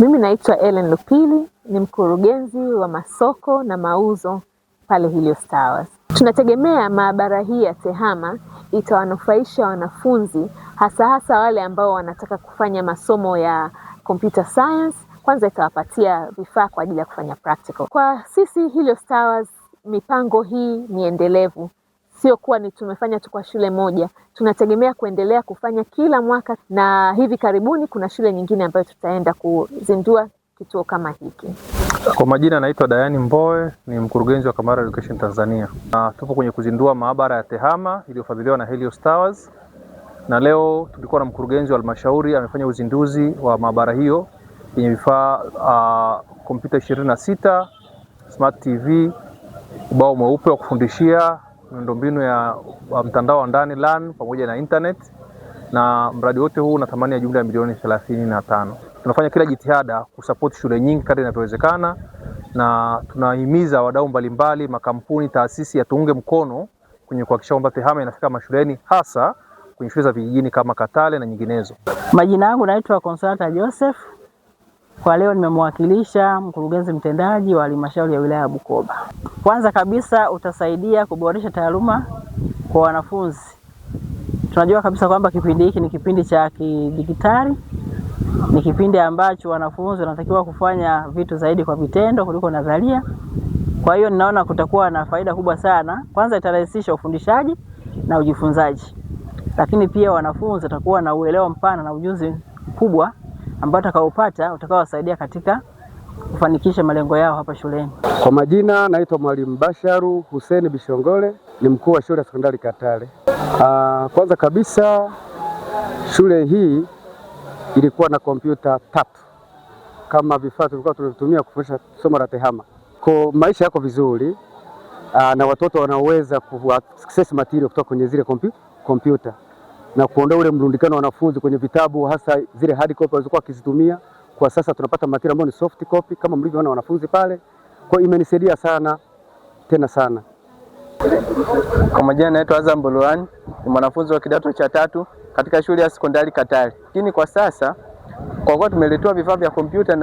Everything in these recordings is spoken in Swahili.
Mimi naitwa Ellen Lupili, ni mkurugenzi wa masoko na mauzo pale Helios Towers. Tunategemea maabara hii ya TEHAMA itawanufaisha wanafunzi hasa wale ambao wanataka kufanya masomo ya computer science. Kwanza itawapatia vifaa kwa ajili ya kufanya practical. Kwa sisi Helios Towers, mipango hii ni endelevu. Sio kuwa ni tumefanya tu kwa shule moja. Tunategemea kuendelea kufanya kila mwaka, na hivi karibuni kuna shule nyingine ambayo tutaenda kuzindua kituo kama hiki. Kwa majina naitwa Dayani Mbowe, ni mkurugenzi wa Kamara Education Tanzania. Tupo kwenye kuzindua maabara ya TEHAMA iliyofadhiliwa na Helios Towers. Na leo tulikuwa na mkurugenzi wa halmashauri amefanya uzinduzi wa maabara hiyo yenye vifaa kompyuta 26, smart TV, ubao mweupe wa kufundishia, miundombinu ya mtandao wa ndani LAN pamoja na internet, na mradi wote huu una thamani ya jumla ya milioni 35. Tunafanya kila jitihada kusupport shule nyingi kadri inavyowezekana, na tunahimiza wadau mbalimbali, makampuni, taasisi yatuunge mkono kwenye kuhakikisha kwamba TEHAMA inafika mashuleni, hasa kwenye shule za vijijini kama Katale na nyinginezo. Majina yangu naitwa Consolata Joseph. Kwa leo nimemwakilisha mkurugenzi mtendaji wa halmashauri ya wilaya ya Bukoba. Kwanza kabisa utasaidia kuboresha taaluma kwa wanafunzi. Tunajua kabisa kwamba kipindi hiki ni kipindi cha kidijitali, ni kipindi ambacho wanafunzi wanatakiwa kufanya vitu zaidi kwa vitendo kuliko nadharia. Kwa hiyo ninaona kutakuwa na faida kubwa sana. Kwanza itarahisisha ufundishaji na ujifunzaji, lakini pia wanafunzi watakuwa na uelewa mpana na ujuzi mkubwa ambao utakaopata utakaowasaidia katika kufanikisha malengo yao hapa shuleni. Kwa majina naitwa Mwalimu Basharu Hussein Bishongole, ni mkuu wa shule ya sekondari Katale. Kwanza kabisa shule hii ilikuwa na kompyuta 3 kama vifaa tulikuwa tunatumia kufundisha somo la TEHAMA. Kwa maisha yako vizuri, na watoto wanaweza ku-access material kutoka kwenye zile kompyuta na kuondoa ule mrundikano wa wanafunzi kwenye vitabu, hasa zile hard copy walizokuwa wakizitumia. Kwa sasa tunapata material ambayo ni soft copy kama mlivyoona wanafunzi pale. Kwa imenisaidia sana tena sana. Kwa majina naitwa Azam Bolwani, ni mwanafunzi wa kidato cha 3 katika shule ya sekondari Katale. Lakini kwa sasa kwa kuwa tumeletewa vifaa vya kompyuta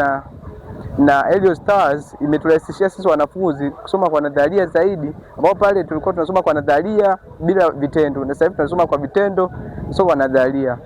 na Helios Towers, imeturahisishia sisi wanafunzi kusoma kwa nadharia zaidi, ambao pale tulikuwa tunasoma kwa nadharia bila vitendo, na sasa hivi tunasoma kwa vitendo, sio kwa nadharia.